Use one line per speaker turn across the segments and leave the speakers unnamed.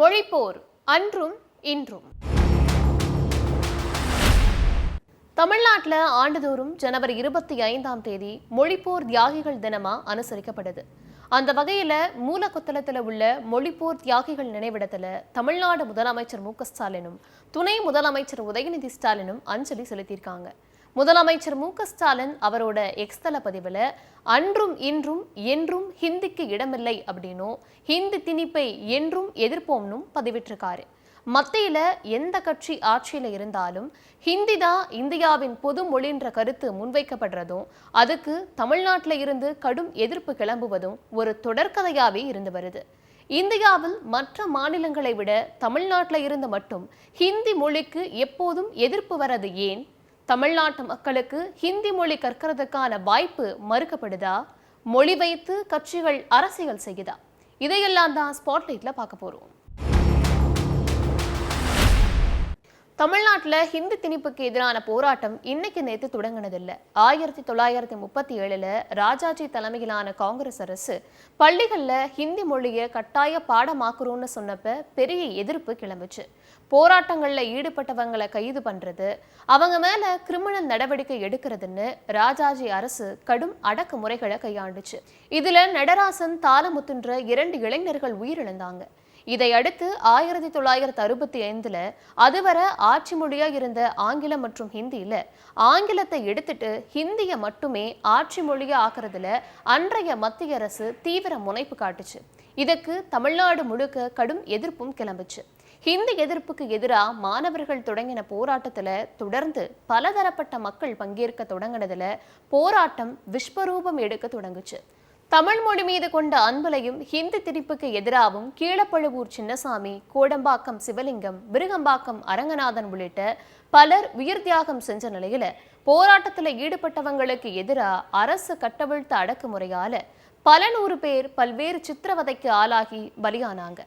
மொழிப்போர் அன்றும் இன்றும். தமிழ்நாட்டில் ஆண்டுதோறும் ஜனவரி 25ஆம் தேதி மொழிப்போர் தியாகிகள் தினமா அனுசரிக்கப்படுது. அந்த வகையில மூலக்கொத்தளத்தில் உள்ள மொழிப்போர் தியாகிகள் நினைவிடத்துல தமிழ்நாடு முதலமைச்சர் மு.க.ஸ்டாலினும் துணை முதலமைச்சர் உதயநிதி ஸ்டாலினும் அஞ்சலி செலுத்தியிருக்காங்க. முதலமைச்சர் மு.க.ஸ்டாலின் அவரோட எக்ஸ்தல பதிவில் அன்றும் இன்றும் என்றும் ஹிந்திக்கு இடமில்லை அப்படின்னும் ஹிந்தி திணிப்பை என்றும் எதிர்ப்போம்னும் பதிவிட்டிருக்காரு. மத்தியில எந்த கட்சி ஆட்சியில இருந்தாலும் ஹிந்தி தான் இந்தியாவின் பொது மொழின்ற கருத்து முன்வைக்கப்படுறதும் அதுக்கு தமிழ்நாட்டில இருந்து கடும் எதிர்ப்பு கிளம்புவதும் ஒரு தொடர்கதையாவே இருந்து வருது. இந்தியாவில் மற்ற மாநிலங்களை விட தமிழ்நாட்டில இருந்து மட்டும் ஹிந்தி மொழிக்கு எப்போதும் எதிர்ப்பு வரது ஏன்? தமிழ்நாட்டு மக்களுக்கு ஹிந்தி மொழி கற்கிறதுக்கான வாய்ப்பு மறுக்கப்படுதா? மொழி வைத்து கட்சிகள் அரசியல் செய்யுதா? இதையெல்லாம் தான் ஸ்பாட்லைட்ல பார்க்க போறோம். தமிழ்நாட்டில் ஹிந்தி திணிப்புக்கு எதிரான போராட்டம் இன்னைக்கு நேற்று தொடங்கினதில்லை. 1937 ராஜாஜி தலைமையிலான காங்கிரஸ் அரசு பள்ளிகளில் ஹிந்தி மொழியை கட்டாய பாடமாக்குறோம்னு சொன்னப்ப பெரிய எதிர்ப்பு கிளம்புச்சு. போராட்டங்களில் ஈடுபட்டவங்களை கைது பண்றது, அவங்க மேல கிரிமினல் நடவடிக்கை எடுக்கிறதுன்னு ராஜாஜி அரசு கடும் அடக்குமுறைகளை கையாண்டுச்சு. இதுல நடராசன், தாளமுத்துன்ற 2 இளைஞர்கள் உயிரிழந்தாங்க. இதையடுத்து 1965 அதுவரை ஆட்சி மொழியா இருந்த ஆங்கிலம் மற்றும் ஹிந்தியில ஆங்கிலத்தை எடுத்துட்டு ஹிந்தியை மட்டுமே ஆட்சி மொழியா ஆக்குறதுல அன்றைய மத்திய அரசு தீவிர முனைப்பு காட்டுச்சு. இதுக்கு தமிழ்நாடு முழுக்க கடும் எதிர்ப்பும் கிளம்புச்சு. ஹிந்தி எதிர்ப்புக்கு எதிராக மாணவர்கள் தொடங்கின போராட்டத்துல தொடர்ந்து பலதரப்பட்ட மக்கள் பங்கேற்க தொடங்கினதுல போராட்டம் விஸ்வரூபம் எடுக்க தொடங்குச்சு. தமிழ் மொழி மீது கொண்ட அன்பலையும் ஹிந்தி திணிப்புக்கு எதிராகவும் கீழப்பழுவூர் சின்னசாமி, கோடம்பாக்கம் சிவலிங்கம், விருகம்பாக்கம் அரங்கநாதன் உள்ளிட்ட பலர் உயிர் தியாகம் செஞ்ச நிலையில போராட்டத்தில் ஈடுபட்டவங்களுக்கு எதிராக அரசு கட்டவிழ்த்த அடக்குமுறையால பல நூறு பேர் பல்வேறு சித்திரவதைக்கு ஆளாகி பலியானாங்க.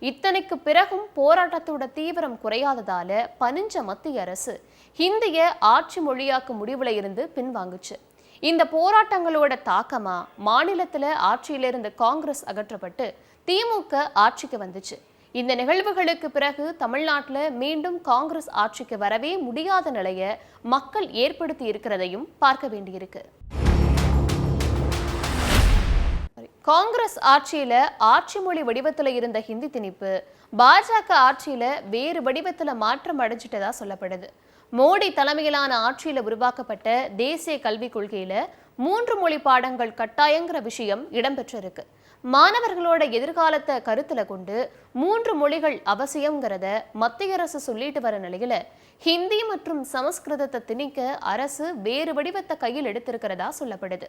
இத்தனைக்கு பிறகும் போராட்டத்தோட தீவிரம் குறையாததால பனிஞ்ச மத்திய அரசு ஹிந்திய ஆட்சி மொழியாக்கும் முடிவுல இருந்து பின்வாங்குச்சு. இந்த போராட்டங்களோட தாக்கமா மாநிலத்துல ஆட்சியிலிருந்து காங்கிரஸ் அகற்றப்பட்டு திமுக ஆட்சிக்கு வந்துச்சு. இந்த நிகழ்வுகளுக்கு பிறகு தமிழ்நாட்டில் மீண்டும் காங்கிரஸ் ஆட்சிக்கு வரவே முடியாத நிலையை மக்கள் ஏற்படுத்தி இருக்கிறதையும் பார்க்க வேண்டியிருக்கு. காங்கிரஸ் ஆட்சியில ஆட்சி மொழி வடிவத்துல இருந்த ஹிந்தி திணிப்பு பாஜக ஆட்சியில வேறு வடிவத்துல மாற்றம் அடைஞ்சிட்டதா சொல்லப்படுது. மோடி தலைமையிலான ஆட்சியில உருவாக்கப்பட்ட தேசிய கல்விக் கொள்கையில 3 மொழி பாடங்கள் கட்டாயங்கிற விஷயம் இடம்பெற்றிருக்கு. மாணவர்களோட எதிர்காலத்தை கருத்துல கொண்டு 3 மொழிகள் அவசியம்ங்கிறத மத்திய அரசு சொல்லிட்டு வர நிலையில ஹிந்தி மற்றும் சமஸ்கிருதத்தை திணிக்க அரசு வேறு வடிவத்தை கையில் எடுத்திருக்கிறதா சொல்லப்படுது.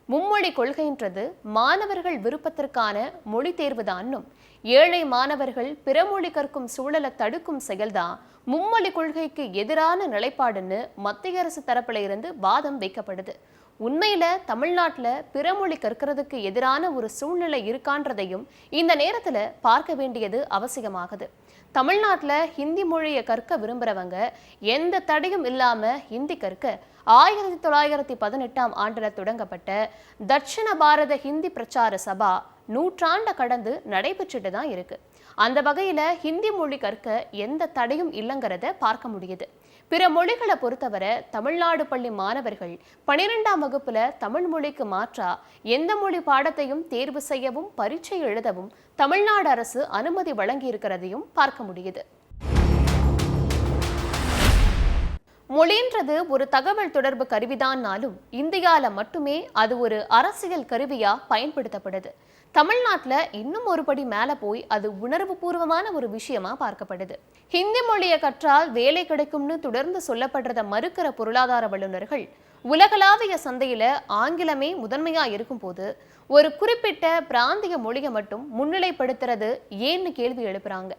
மும்மொழி கொள்கைன்றது மாணவர்கள் விருப்பத்திற்கான மொழி தேர்வுதான்னும் ஏழை மாணவர்கள் பிற மொழி கற்கும் சூழலை தடுக்கும் செயல்தான் மும்மொழி கொள்கைக்கு எதிரான நிலைப்பாடுன்னு மத்திய அரசு தரப்புல இருந்து வாதம் வைக்கப்படுது. உண்மையில தமிழ்நாட்டில் பிறமொழி கற்கிறதுக்கு எதிரான ஒரு சூழ்நிலை இருக்கான்றதையும் இந்த நேரத்துல பார்க்க வேண்டியது அவசியமாகுது. தமிழ்நாட்டில் ஹிந்தி மொழியை கற்க விரும்புறவங்க எந்த தடையும் இல்லாம ஹிந்தி கற்க 1918ஆம் ஆண்டுல தொடங்கப்பட்ட தட்சிண பாரத ஹிந்தி பிரச்சார சபா நூற்றாண்டை கடந்து நடைபெற்றுட்டு தான் இருக்கு. அந்த வகையில ஹிந்தி மொழி கற்க எந்த தடையும் இல்லைங்கிறத பார்க்க முடியுது. பிற மொழிகளை பொறுத்தவரை தமிழ்நாடு பள்ளி மாணவர்கள் 12ஆம் வகுப்புல தமிழ் மொழிக்கு மாற்றா எந்த மொழி பாடத்தையும் தேர்வு செய்யவும் பரீட்சை எழுதவும் தமிழ்நாடு அரசு அனுமதி வழங்கி இருக்கிறதையும் பார்க்க முடியுது. மொழின்றது ஒரு தகவல் தொடர்பு கருவிதான்னாலும் இந்தியால மட்டுமே அது ஒரு அரசியல் கருவியா பயன்படுத்தப்படுது. தமிழ்நாட்டில் இன்னும் ஒரு படி மேல போய் அது உணர்வு பூர்வமான ஒரு விஷயமா பார்க்கப்படுது. ஹிந்தி மொழியை கற்றால் வேலை கிடைக்கும்னு தொடர்ந்து சொல்லப்படுறத மறுக்கிற பொருளாதார வல்லுநர்கள் உலகளாவிய சந்தையில ஆங்கிலமே முதன்மையா இருக்கும் போது ஒரு குறிப்பிட்ட பிராந்திய மொழியை மட்டும் முன்னிலைப்படுத்துறது ஏன்னு கேள்வி எழுப்புறாங்க.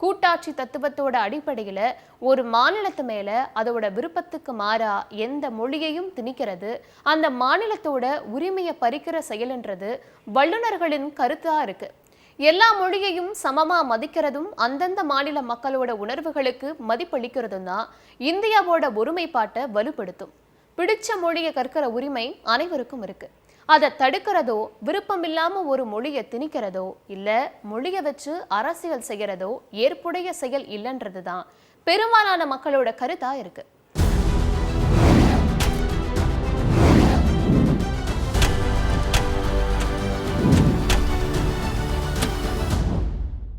கூட்டாட்சி தத்துவத்தோட அடிப்படையில ஒரு மாநிலத்து மேல அதோட விருப்பத்துக்கு மாறா எந்த மொழியையும் திணிக்கிறது அந்த மாநிலத்தோட உரிமையை பறிக்கிற செயல்ன்றது வல்லுநர்களின் கருத்தா இருக்கு. எல்லா மொழியையும் சமமா மதிக்கிறதும் அந்தந்த மாநில மக்களோட உணர்வுகளுக்கு மதிப்பளிக்கிறதும் தான் இந்தியாவோட ஒருமைப்பாட்டை வலுப்படுத்தும். பிடிச்ச மொழியை கற்கிற உரிமை அனைவருக்கும் இருக்கு. அதை தடுக்கிறதோ விருப்பமில்லாம ஒரு மொழியை திணிக்கிறதோ இல்ல மொழியை வச்சு அரசியல் செய்யறதோ ஏற்புடைய செயல் இல்லைன்றதுதான் பெரும்பாலான மக்களோட கருத்தா இருக்கு.